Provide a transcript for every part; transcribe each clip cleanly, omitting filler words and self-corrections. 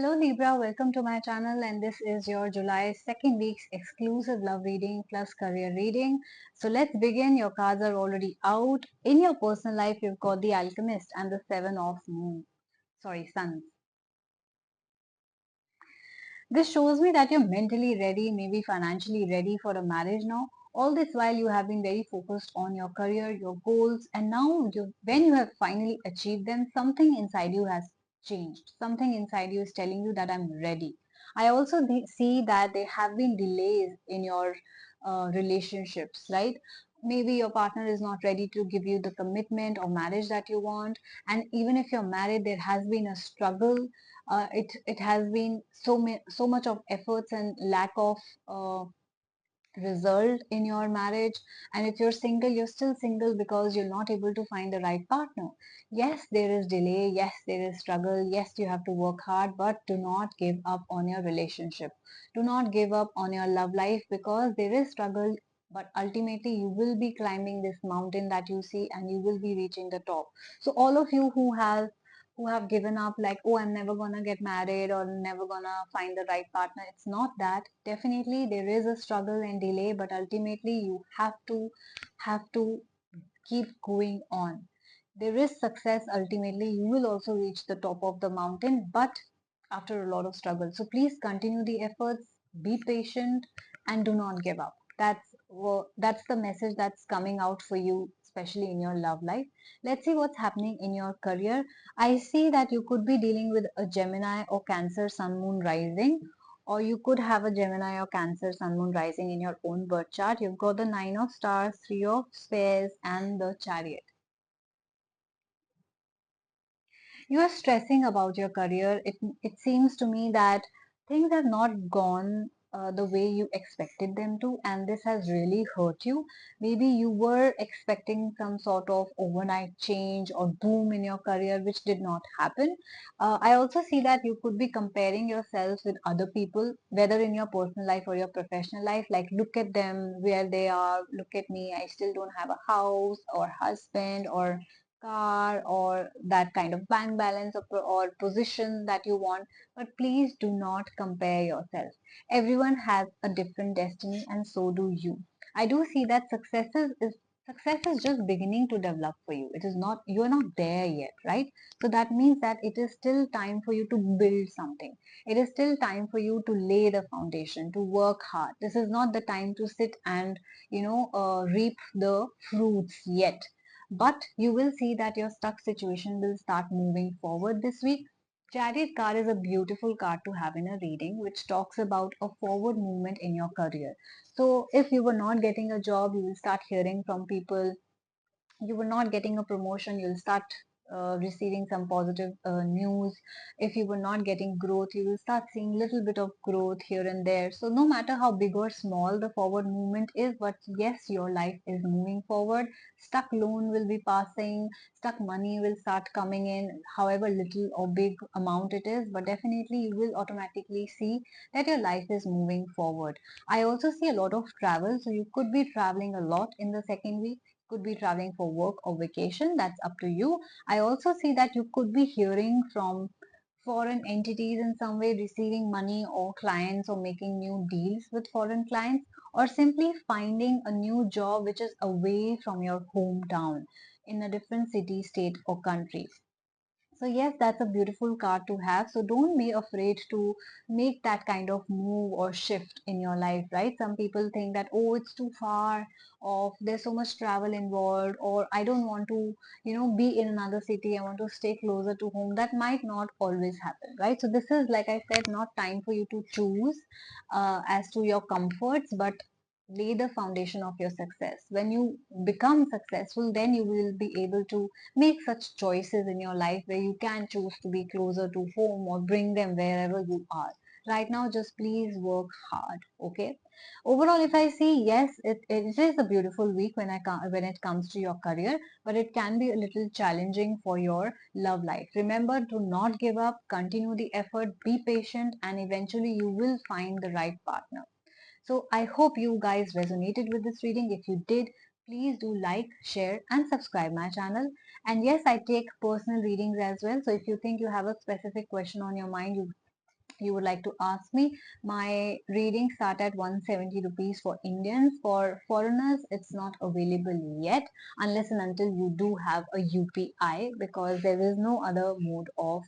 Hello Libra, welcome to my channel and this is your July 2nd week's exclusive love reading plus career reading. So let's begin. Your cards are already out. In your personal life, you've got the Alchemist and the Seven of Suns. This shows me that you're mentally ready, maybe financially ready for a marriage now. All this while you have been very focused on your career, your goals, and now when you have finally achieved them, something inside you has changed. Something inside you is telling you that I'm ready. I also see that there have been delays in your relationships, right? Maybe your partner is not ready to give you the commitment or marriage that you want. And even if you're married, there has been a struggle. It has been so much of efforts and lack of uh, result in your marriage. And if you're single, you're still single because you're not able to find the right partner. Yes, there is delay. Yes, there is struggle. Yes, you have to work hard, but do not give up on your relationship. Do not give up on your love life because there is struggle. But ultimately, you will be climbing this mountain that you see and you will be reaching the top. So, all of you who have given up, like, oh, I'm never gonna get married or never gonna find the right partner, it's not that. Definitely there is a struggle and delay, but ultimately you have to keep going on. There is success. Ultimately you will also reach the top of the mountain, but after a lot of struggle. So please continue the efforts, be patient, and do not give up. That's the message that's coming out for you, especially in your love life. Let's see what's happening in your career. I see that you could be dealing with a Gemini or Cancer Sun Moon rising, or you could have a Gemini or Cancer Sun Moon rising in your own birth chart. You've got the Nine of Stars, Three of Spades, and the Chariot. You are stressing about your career. It seems to me that things have not gone the way you expected them to, and this has really hurt you. Maybe you were expecting some sort of overnight change or boom in your career, which did not happen. I also see that you could be comparing yourselves with other people, whether in your personal life or your professional life. Like, look at them, where they are, look at me, I still don't have a house or husband or car or that kind of bank balance or position that you want. But please do not compare yourself. Everyone has a different destiny and so do you. I do see that success is just beginning to develop for you. It is not, you're not there yet, right? So that means that it is still time for you to build something. It is still time for you to lay the foundation, to work hard. This is not the time to sit and reap the fruits yet, but you will see that your stuck situation will start moving forward this week. Chariot card is a beautiful card to have in a reading, which talks about a forward movement in your career. So if you were not getting a job, you will start hearing from people. You were not getting a promotion, you'll start receiving some positive news. If you were not getting growth, you will start seeing little bit of growth here and there. So no matter how big or small the forward movement is, but yes, your life is moving forward. Stuck loan will be passing, stuck money will start coming in, however little or big amount it is, but definitely you will automatically see that your life is moving forward. I also see a lot of travel, so you could be traveling a lot in the second week, could be traveling for work or vacation. That's up to you. I also see that you could be hearing from foreign entities in some way, receiving money or clients or making new deals with foreign clients, or simply finding a new job which is away from your hometown in a different city, state, or country. So yes, that's a beautiful card to have. So don't be afraid to make that kind of move or shift in your life, right? Some people think that, oh, it's too far off, there's so much travel involved, or I don't want to, be in another city. I want to stay closer to home. That might not always happen, right? So this is, like I said, not time for you to choose as to your comforts, but lay the foundation of your success. When you become successful, then you will be able to make such choices in your life where you can choose to be closer to home or bring them wherever you are. Right now, just please work hard, okay? Overall, if I see, yes, it is a beautiful week when it comes to your career, but it can be a little challenging for your love life. Remember to not give up, continue the effort, be patient, and eventually you will find the right partner. So I hope you guys resonated with this reading. If you did, please do like, share, and subscribe my channel. And yes, I take personal readings as well. So if you think you have a specific question on your mind, you you would like to ask me. My readings start at 170 rupees for Indians. For foreigners, it's not available yet unless and until you do have a UPI, because there is no other mode of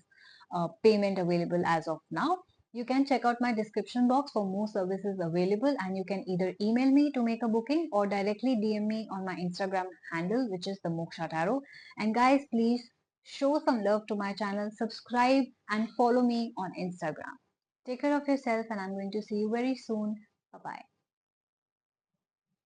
payment available as of now. You can check out my description box for more services available, and you can either email me to make a booking or directly DM me on my Instagram handle, which is the Moksha Tarot. And guys, please show some love to my channel, subscribe and follow me on Instagram. Take care of yourself, and I'm going to see you very soon. Bye bye.